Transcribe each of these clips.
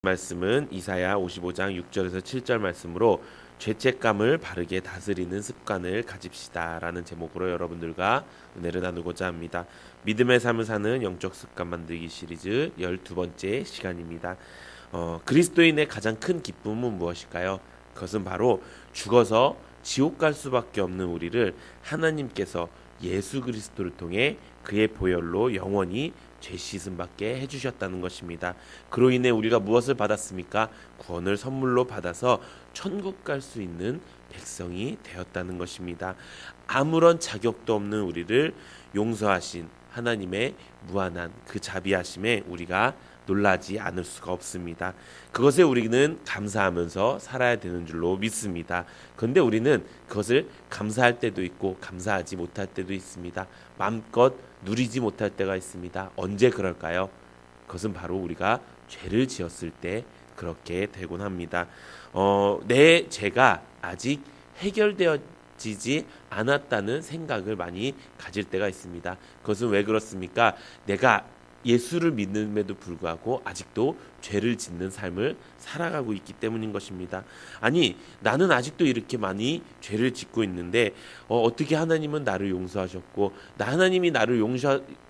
말씀은 이사야 55장 6절에서 7절 말씀으로 죄책감을 바르게 다스리는 습관을 가집시다라는 제목으로 여러분들과 은혜를 나누고자 합니다. 믿음의 삶을 사는 영적 습관 만들기 시리즈 12번째 시간입니다. 그리스도인의 가장 큰 기쁨은 무엇일까요? 그것은 바로 죽어서 지옥 갈 수밖에 없는 우리를 하나님께서 예수 그리스도를 통해 그의 보혈로 영원히 죄 씻음 받게 해주셨다는 것입니다. 그로 인해 우리가 무엇을 받았습니까? 구원을 선물로 받아서 천국 갈 수 있는 백성이 되었다는 것입니다. 아무런 자격도 없는 우리를 용서하신 하나님의 무한한 그 자비하심에 우리가 놀라지 않을 수가 없습니다. 그것에 우리는 감사하면서 살아야 되는 줄로 믿습니다. 그런데 우리는 그것을 감사할 때도 있고 감사하지 못할 때도 있습니다. 마음껏 누리지 못할 때가 있습니다. 언제 그럴까요? 그것은 바로 우리가 죄를 지었을 때 그렇게 되곤 합니다. 내 죄가 아직 해결되어지지 않았다는 생각을 많이 가질 때가 있습니다. 그것은 왜 그렇습니까? 내가 예수를 믿음에도 불구하고 아직도 죄를 짓는 삶을 살아가고 있기 때문인 것입니다. 아니, 나는 아직도 이렇게 많이 죄를 짓고 있는데 어떻게 하나님은 나를 용서하셨고 하나님이 나를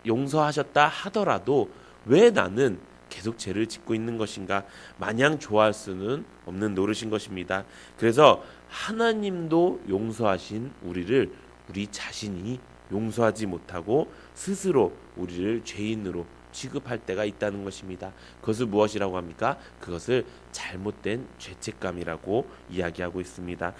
용서하셨다 하더라도 왜 나는 계속 죄를 짓고 있는 것인가? 마냥 좋아할 수는 없는 노릇인 것입니다. 그래서 하나님도 용서하신 우리를 우리 자신이 용서하지 못하고 스스로 우리를 죄인으로 취급할 때가 있다는 것입니다. 그것을 무엇이라고 합니까? 그것을 잘못된 죄책감이라고 이야기하고 있습니다.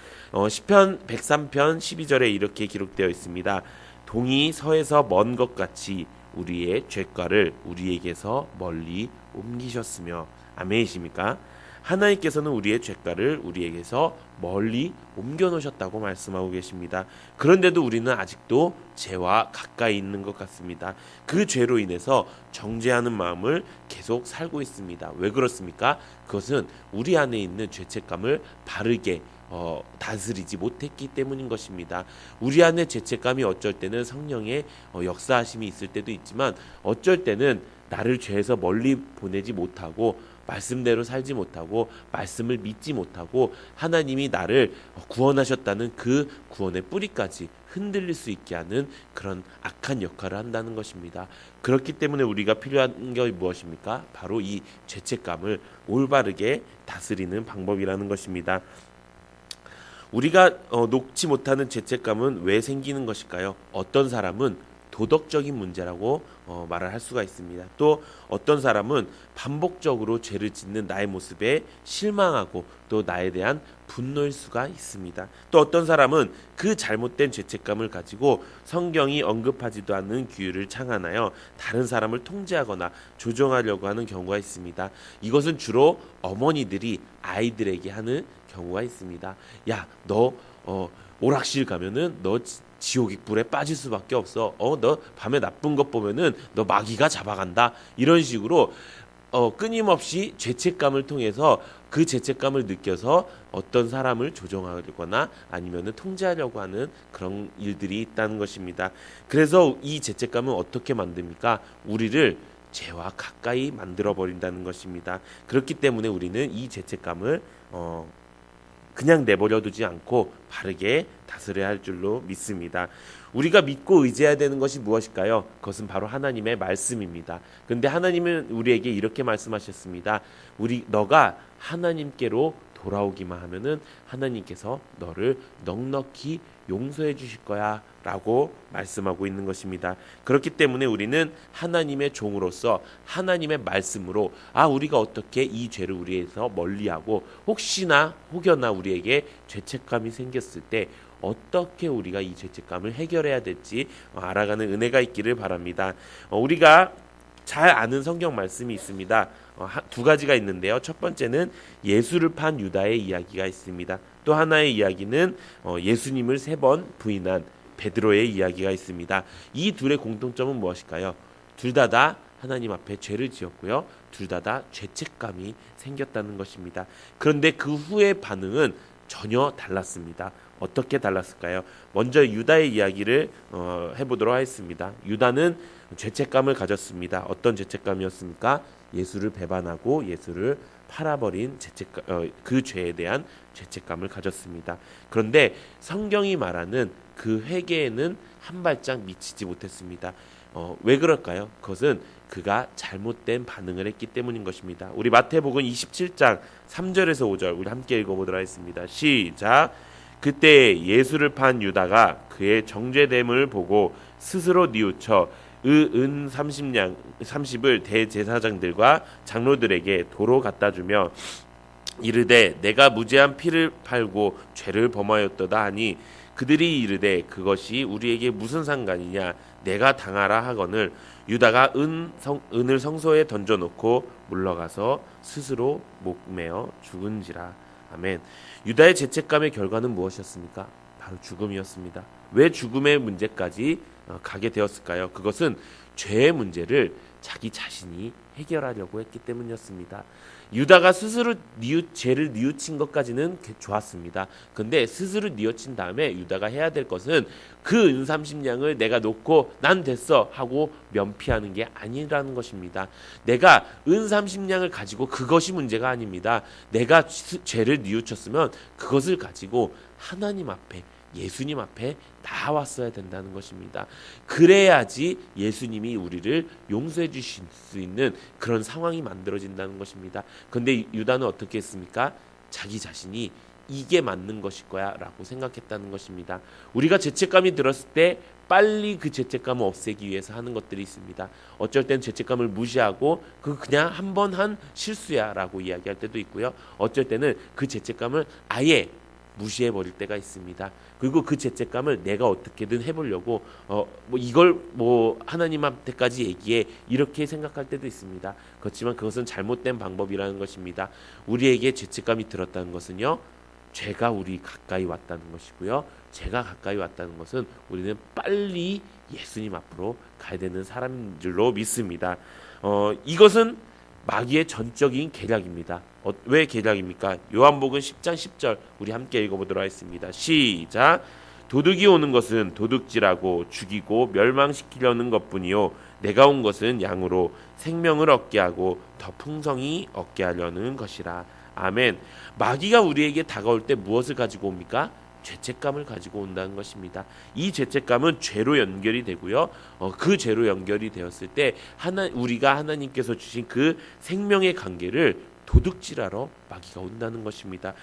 시편 103편 12절에 이렇게 기록되어 있습니다. 동이 서에서 먼 것 같이 우리의 죄과를 우리에게서 멀리 옮기셨으며. 아멘이십니까? 하나님께서는 우리의 죄과를 우리에게서 멀리 옮겨놓으셨다고 말씀하고 계십니다. 그런데도 우리는 아직도 죄와 가까이 있는 것 같습니다. 그 죄로 인해서 정죄하는 마음을 계속 살고 있습니다. 왜 그렇습니까? 그것은 우리 안에 있는 죄책감을 바르게 다스리지 못했기 때문인 것입니다. 우리 안에 죄책감이 어쩔 때는 성령의 역사하심이 있을 때도 있지만 어쩔 때는 나를 죄에서 멀리 보내지 못하고 말씀대로 살지 못하고 말씀을 믿지 못하고 하나님이 나를 구원하셨다는 그 구원의 뿌리까지 흔들릴 수 있게 하는 그런 악한 역할을 한다는 것입니다. 그렇기 때문에 우리가 필요한 게 무엇입니까? 바로 이 죄책감을 올바르게 다스리는 방법이라는 것입니다. 우리가 녹지 못하는 죄책감은 왜 생기는 것일까요? 어떤 사람은 도덕적인 문제라고 말을 할 수가 있습니다. 또 어떤 사람은 반복적으로 죄를 짓는 나의 모습에 실망하고 또 나에 대한 분노일 수가 있습니다. 또 어떤 사람은 그 잘못된 죄책감을 가지고 성경이 언급하지도 않는 규율을 창안하여 다른 사람을 통제하거나 조종하려고 하는 경우가 있습니다. 이것은 주로 어머니들이 아이들에게 하는 경우가 있습니다. 야, 너 오락실 가면은 너 지옥의 불에 빠질 수밖에 없어. 너 밤에 나쁜 것 보면은 너 마귀가 잡아간다. 이런 식으로 끊임없이 죄책감을 통해서 그 죄책감을 느껴서 어떤 사람을 조종하거나 아니면은 통제하려고 하는 그런 일들이 있다는 것입니다. 그래서 이 죄책감은 어떻게 만듭니까? 우리를 죄와 가까이 만들어 버린다는 것입니다. 그렇기 때문에 우리는 이 죄책감을 그냥 내버려 두지 않고 바르게 다스려야 할 줄로 믿습니다. 우리가 믿고 의지해야 되는 것이 무엇일까요? 그것은 바로 하나님의 말씀입니다. 그런데 하나님은 우리에게 이렇게 말씀하셨습니다. 너가 하나님께로 돌아오기만 하면은 하나님께서 너를 넉넉히 용서해 주실 거야 라고 말씀하고 있는 것입니다. 그렇기 때문에 우리는 하나님의 종으로서 하나님의 말씀으로 우리가 어떻게 이 죄를 우리에서 멀리하고 혹여나 우리에게 죄책감이 생겼을 때 어떻게 우리가 이 죄책감을 해결해야 될지 알아가는 은혜가 있기를 바랍니다. 우리가 잘 아는 성경 말씀이 있습니다. 두 가지가 있는데요. 첫 번째는 예수를 판 유다의 이야기가 있습니다. 또 하나의 이야기는 예수님을 3번 부인한 베드로의 이야기가 있습니다. 이 둘의 공통점은 무엇일까요? 둘 다 하나님 앞에 죄를 지었고요. 둘 다 죄책감이 생겼다는 것입니다. 그런데 그 후의 반응은 전혀 달랐습니다. 어떻게 달랐을까요? 먼저 유다의 이야기를 해보도록 하겠습니다. 유다는 죄책감을 가졌습니다. 어떤 죄책감이었습니까? 예수를 배반하고 예수를 팔아버린 그 죄에 대한 죄책감을 가졌습니다. 그런데 성경이 말하는 그 회개에는 한 발짝 미치지 못했습니다. 왜 그럴까요? 그것은 그가 잘못된 반응을 했기 때문인 것입니다. 우리 마태복음 27장 3절에서 5절 우리 함께 읽어보도록 하겠습니다. 시작. 그때 예수를 판 유다가 그의 정죄됨을 보고 스스로 뉘우쳐 은 30을 대제사장들과 장로들에게 도로 갖다 주며 이르되 내가 무죄한 피를 팔고 죄를 범하였도다 하니 그들이 이르되 그것이 우리에게 무슨 상관이냐 내가 당하라 하거늘 유다가 은을 성소에 던져놓고 물러가서 스스로 목매어 죽은지라. 아멘. 유다의 죄책감의 결과는 무엇이었습니까? 바로 죽음이었습니다. 왜 죽음의 문제까지 가게 되었을까요? 그것은 죄의 문제를 자기 자신이 해결하려고 했기 때문이었습니다. 유다가 스스로 죄를 뉘우친 것까지는 좋았습니다. 근데 스스로 뉘우친 다음에 유다가 해야 될 것은 그 은 30냥을 내가 놓고 난 됐어 하고 면피하는 게 아니라는 것입니다. 내가 은 30냥을 가지고 그것이 문제가 아닙니다. 내가 죄를 뉘우쳤으면 그것을 가지고 하나님 앞에 예수님 앞에 나왔어야 된다는 것입니다. 그래야지 예수님이 우리를 용서해 주실 수 있는 그런 상황이 만들어진다는 것입니다. 그런데 유다는 어떻게 했습니까? 자기 자신이 이게 맞는 것일 거야 라고 생각했다는 것입니다. 우리가 죄책감이 들었을 때 빨리 그 죄책감을 없애기 위해서 하는 것들이 있습니다. 어쩔 땐 죄책감을 무시하고 그냥 한 번 한 실수야 라고 이야기할 때도 있고요. 어쩔 때는 그 죄책감을 아예 무시해버릴 때가 있습니다. 그리고 그 죄책감을 내가 어떻게든 해보려고 이걸 하나님한테까지 얘기해 이렇게 생각할 때도 있습니다. 그렇지만 그것은 잘못된 방법이라는 것입니다. 우리에게 죄책감이 들었다는 것은요, 죄가 우리 가까이 왔다는 것이고요. 죄가 가까이 왔다는 것은 우리는 빨리 예수님 앞으로 가야 되는 사람인 줄로 믿습니다. 이것은 마귀의 전적인 계략입니다. 왜 계략입니까? 요한복음 10장 10절 우리 함께 읽어보도록 하겠습니다. 시작. 도둑이 오는 것은 도둑질하고 죽이고 멸망시키려는 것뿐이요 내가 온 것은 양으로 생명을 얻게 하고 더 풍성히 얻게 하려는 것이라. 아멘. 마귀가 우리에게 다가올 때 무엇을 가지고 옵니까? 죄책감을 가지고 온다는 것입니다. 이 죄책감은 죄로 연결이 되고요. 그 죄로 연결이 되었을 때 우리가 하나님께서 주신 그 생명의 관계를 도둑질하러 마귀가 온다는 것입니다.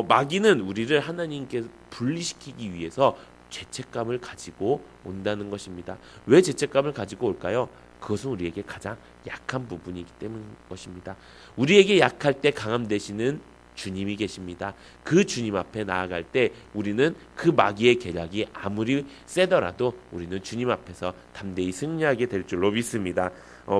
마귀는 우리를 하나님께 분리시키기 위해서 죄책감을 가지고 온다는 것입니다. 왜 죄책감을 가지고 올까요? 그것은 우리에게 가장 약한 부분이기 때문인 것입니다. 우리에게 약할 때 강함 되시는 주님이 계십니다. 그 주님 앞에 나아갈 때 우리는 그 마귀의 계략이 아무리 세더라도 우리는 주님 앞에서 담대히 승리하게 될 줄로 믿습니다.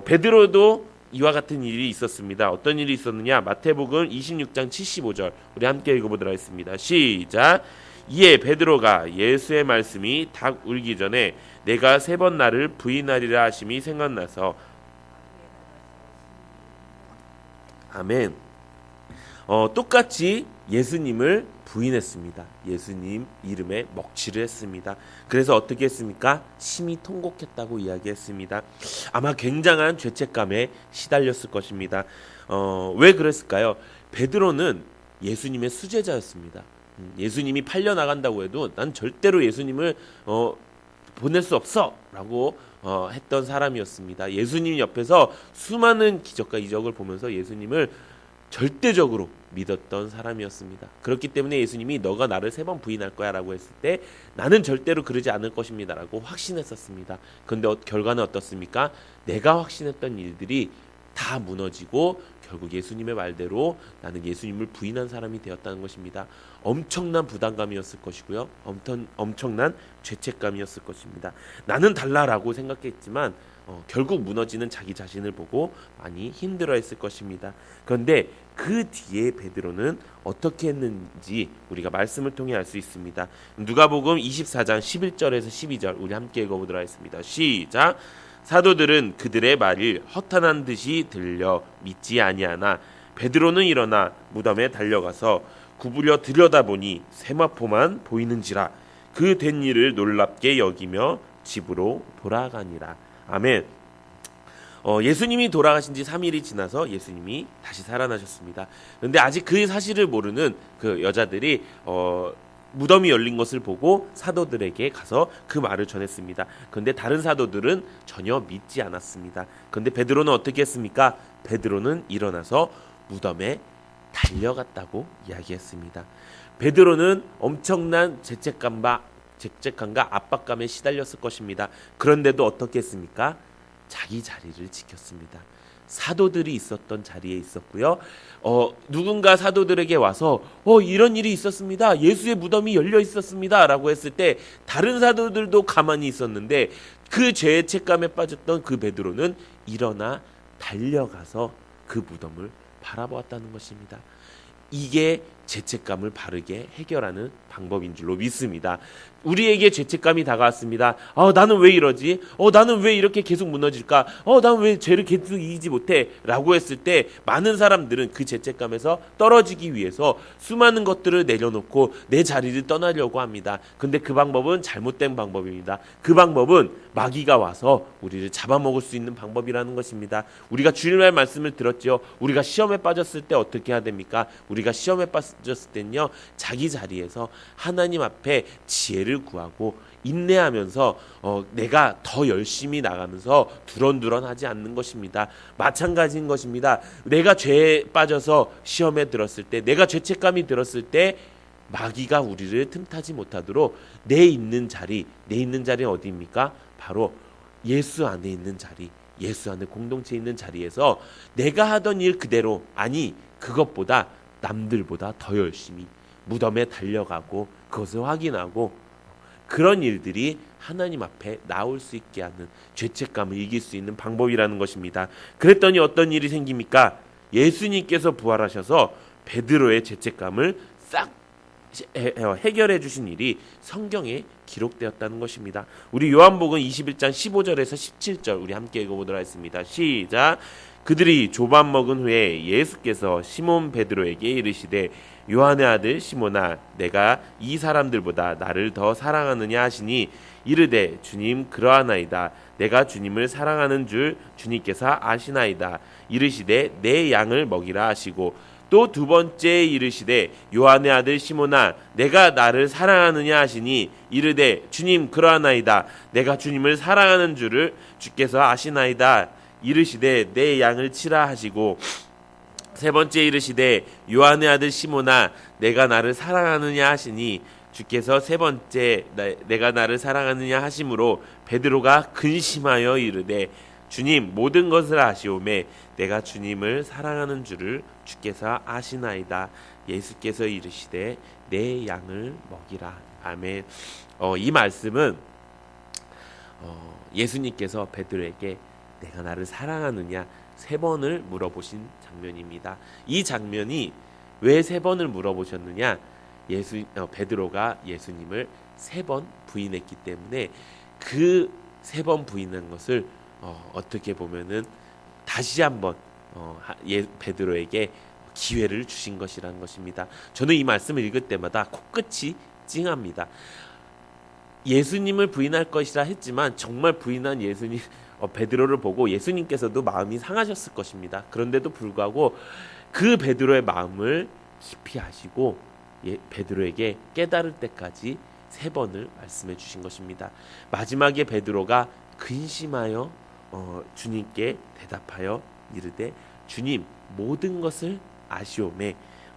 베드로도 이와 같은 일이 있었습니다. 어떤 일이 있었느냐? 마태복음 26장 75절 우리 함께 읽어보도록 하겠습니다. 시작. 이에 베드로가 예수의 말씀이 닭 울기 전에 내가 3번 나를 부인하리라 하심이 생각나서 아멘. 똑같이 예수님을 부인했습니다. 예수님 이름에 먹칠을 했습니다. 그래서 어떻게 했습니까? 심히 통곡했다고 이야기했습니다. 아마 굉장한 죄책감에 시달렸을 것입니다. 왜 그랬을까요? 베드로는 예수님의 수제자였습니다. 예수님이 팔려나간다고 해도 난 절대로 예수님을 보낼 수 없어 라고 했던 사람이었습니다. 예수님 옆에서 수많은 기적과 이적을 보면서 예수님을 절대적으로 믿었던 사람이었습니다. 그렇기 때문에 예수님이 너가 나를 3번 부인할 거야 라고 했을 때 나는 절대로 그러지 않을 것입니다 라고 확신했었습니다. 그런데 결과는 어떻습니까? 내가 확신했던 일들이 다 무너지고 결국 예수님의 말대로 나는 예수님을 부인한 사람이 되었다는 것입니다. 엄청난 부담감이었을 것이고요. 엄청난 죄책감이었을 것입니다. 나는 달라라고 생각했지만 결국 무너지는 자기 자신을 보고 많이 힘들어했을 것입니다. 그런데 그 뒤에 베드로는 어떻게 했는지 우리가 말씀을 통해 알 수 있습니다. 누가복음 24장 11절에서 12절 우리 함께 읽어보도록 하겠습니다. 시작. 사도들은 그들의 말이 허탄한 듯이 들려 믿지 아니하나 베드로는 일어나 무덤에 달려가서 구부려 들여다보니 세마포만 보이는지라 그 된 일을 놀랍게 여기며 집으로 돌아가니라. 아멘. 예수님이 돌아가신 지 3일이 지나서 예수님이 다시 살아나셨습니다. 그런데 아직 그 사실을 모르는 그 여자들이 무덤이 열린 것을 보고 사도들에게 가서 그 말을 전했습니다. 그런데 다른 사도들은 전혀 믿지 않았습니다. 그런데 베드로는 어떻게 했습니까? 베드로는 일어나서 무덤에 달려갔다고 이야기했습니다. 베드로는 엄청난 죄책감과 압박감에 시달렸을 것입니다. 그런데도 어떻게 했습니까? 자기 자리를 지켰습니다. 사도들이 있었던 자리에 있었고요. 누군가 사도들에게 와서 이런 일이 있었습니다. 예수의 무덤이 열려 있었습니다. 라고 했을 때 다른 사도들도 가만히 있었는데 그 죄책감에 빠졌던 그 베드로는 일어나 달려가서 그 무덤을 바라보았다는 것입니다. 이게 죄책감을 바르게 해결하는 방법인 줄로 믿습니다. 우리에게 죄책감이 다가왔습니다. 나는 왜 이러지? 나는 왜 이렇게 계속 무너질까? 나는 왜 죄를 계속 이기지 못해? 라고 했을 때 많은 사람들은 그 죄책감에서 떨어지기 위해서 수많은 것들을 내려놓고 내 자리를 떠나려고 합니다. 근데 그 방법은 잘못된 방법입니다. 그 방법은 마귀가 와서 우리를 잡아먹을 수 있는 방법이라는 것입니다. 우리가 주일날 말씀을 들었죠. 우리가 시험에 빠졌을 때 어떻게 해야 됩니까? 우리가 시험에 빠졌을 때는요, 자기 자리에서 하나님 앞에 지혜를 구하고 인내하면서 내가 더 열심히 나가면서 두런두런하지 않는 것입니다. 마찬가지인 것입니다. 내가 죄에 빠져서 시험에 들었을 때, 내가 죄책감이 들었을 때 마귀가 우리를 틈타지 못하도록 내 있는 자리는 어디입니까? 바로 예수 안에 있는 자리, 예수 안에 공동체에 있는 자리에서 내가 하던 일 그대로, 아니 그것보다 남들보다 더 열심히 무덤에 달려가고 그것을 확인하고 그런 일들이 하나님 앞에 나올 수 있게 하는, 죄책감을 이길 수 있는 방법이라는 것입니다. 그랬더니 어떤 일이 생깁니까? 예수님께서 부활하셔서 베드로의 죄책감을 싹 해결해 주신 일이 성경에 기록되었다는 것입니다. 우리 요한복음 21장 15절에서 17절 우리 함께 읽어보도록 하겠습니다. 시작. 그들이 조밥 먹은 후에 예수께서 시몬 베드로에게 이르시되 요한의 아들 시몬아, 내가 이 사람들보다 나를 더 사랑하느냐 하시니 이르되 주님 그러하나이다. 내가 주님을 사랑하는 줄 주님께서 아시나이다. 이르시되 내 양을 먹이라 하시고 또 두 번째 이르시되 요한의 아들 시몬아, 내가 나를 사랑하느냐 하시니 이르되 주님 그러하나이다. 내가 주님을 사랑하는 줄을 주께서 아시나이다. 이르시되 내 양을 치라 하시고 세 번째 이르시되 요한의 아들 시몬아, 내가 나를 사랑하느냐 하시니 주께서 세 번째 내가 나를 사랑하느냐 하심으로 베드로가 근심하여 이르되 주님 모든 것을 아시오매 내가 주님을 사랑하는 줄을 주께서 아시나이다. 예수께서 이르시되 내 양을 먹이라. 아멘. 이 말씀은 예수님께서 베드로에게 내가 나를 사랑하느냐 3번을 물어보신 장면입니다. 이 장면이 왜 3번을 물어보셨느냐? 베드로가 예수님을 3번 부인했기 때문에 그 3번 부인한 것을 어떻게 보면은 다시 한번 베드로에게 기회를 주신 것이라는 것입니다. 저는 이 말씀을 읽을 때마다 코끝이 찡합니다. 예수님을 부인할 것이라 했지만 정말 부인한 예수님 베드로를 보고 예수님께서도 마음이 상하셨을 것입니다. 그런데도 불구하고 그 베드로의 마음을 깊이 아시고 베드로에게 깨달을 때까지 3번을 말씀해 주신 것입니다. 마지막에 베드로가 근심하여 주님께 대답하여 이르되 주님 모든 것을 아시오매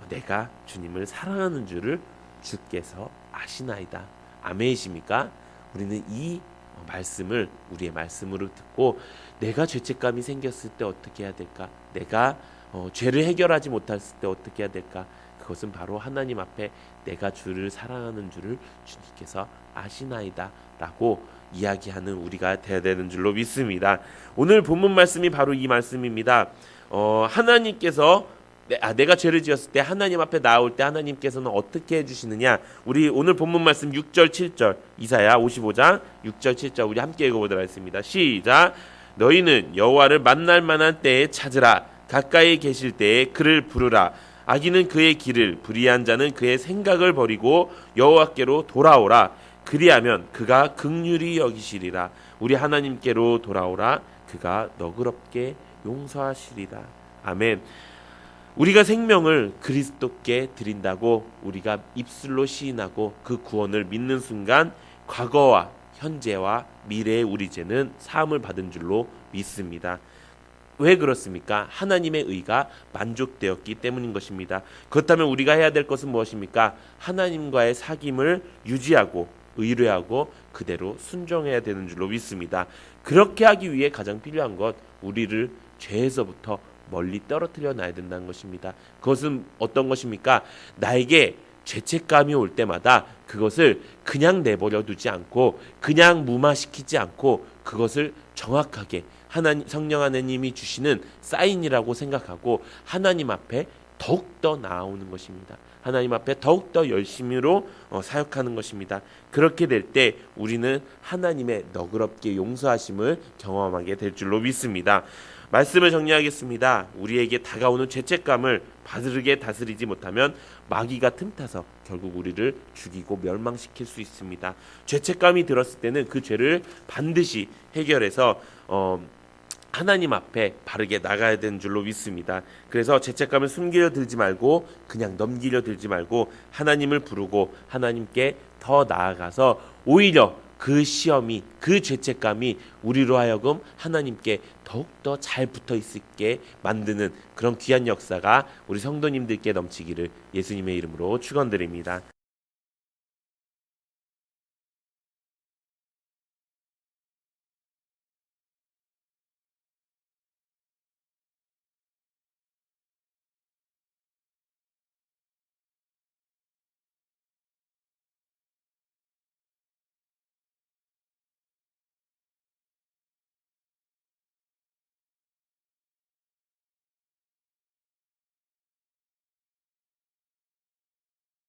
내가 주님을 사랑하는 줄을 주께서 아시나이다. 아멘이십니까? 우리는 이 말씀을 우리의 말씀으로 듣고 내가 죄책감이 생겼을 때 어떻게 해야 될까? 내가 죄를 해결하지 못했을 때 어떻게 해야 될까? 그것은 바로 하나님 앞에 내가 주를 사랑하는 줄을 주님께서 아시나이다 라고 이야기하는 우리가 되어야 되는 줄로 믿습니다. 오늘 본문 말씀이 바로 이 말씀입니다. 하나님께서 내가 죄를 지었을 때 하나님 앞에 나올 때 하나님께서는 어떻게 해주시느냐? 우리 오늘 본문 말씀 6절 7절 이사야 55장 6절 7절 우리 함께 읽어보도록 하겠습니다. 시작. 너희는 여호와를 만날 만한 때에 찾으라. 가까이 계실 때에 그를 부르라. 악인은 그의 길을, 불의한 자는 그의 생각을 버리고 여호와께로 돌아오라. 그리하면 그가 긍휼히 여기시리라. 우리 하나님께로 돌아오라. 그가 너그럽게 용서하시리라. 아멘. 우리가 생명을 그리스도께 드린다고 우리가 입술로 시인하고 그 구원을 믿는 순간 과거와 현재와 미래의 우리 죄는 사함을 받은 줄로 믿습니다. 왜 그렇습니까? 하나님의 의가 만족되었기 때문인 것입니다. 그렇다면 우리가 해야 될 것은 무엇입니까? 하나님과의 사귐을 유지하고 의뢰하고 그대로 순종해야 되는 줄로 믿습니다. 그렇게 하기 위해 가장 필요한 것, 우리를 죄에서부터 멀리 떨어뜨려 놔야 된다는 것입니다. 그것은 어떤 것입니까? 나에게 죄책감이 올 때마다 그것을 그냥 내버려 두지 않고 그냥 무마시키지 않고 그것을 정확하게 성령 하나님이 주시는 사인이라고 생각하고 하나님 앞에 더욱더 나아오는 것입니다. 하나님 앞에 더욱더 열심히로 사역하는 것입니다. 그렇게 될 때 우리는 하나님의 너그럽게 용서하심을 경험하게 될 줄로 믿습니다. 말씀을 정리하겠습니다. 우리에게 다가오는 죄책감을 바르게 다스리지 못하면 마귀가 틈타서 결국 우리를 죽이고 멸망시킬 수 있습니다. 죄책감이 들었을 때는 그 죄를 반드시 해결해서 하나님 앞에 바르게 나가야 되는 줄로 믿습니다. 그래서 죄책감을 숨기려 들지 말고 그냥 넘기려 들지 말고 하나님을 부르고 하나님께 더 나아가서 오히려 그 시험이, 그 죄책감이 우리로 하여금 하나님께 더욱더 잘 붙어 있게 만드는 그런 귀한 역사가 우리 성도님들께 넘치기를 예수님의 이름으로 축원드립니다.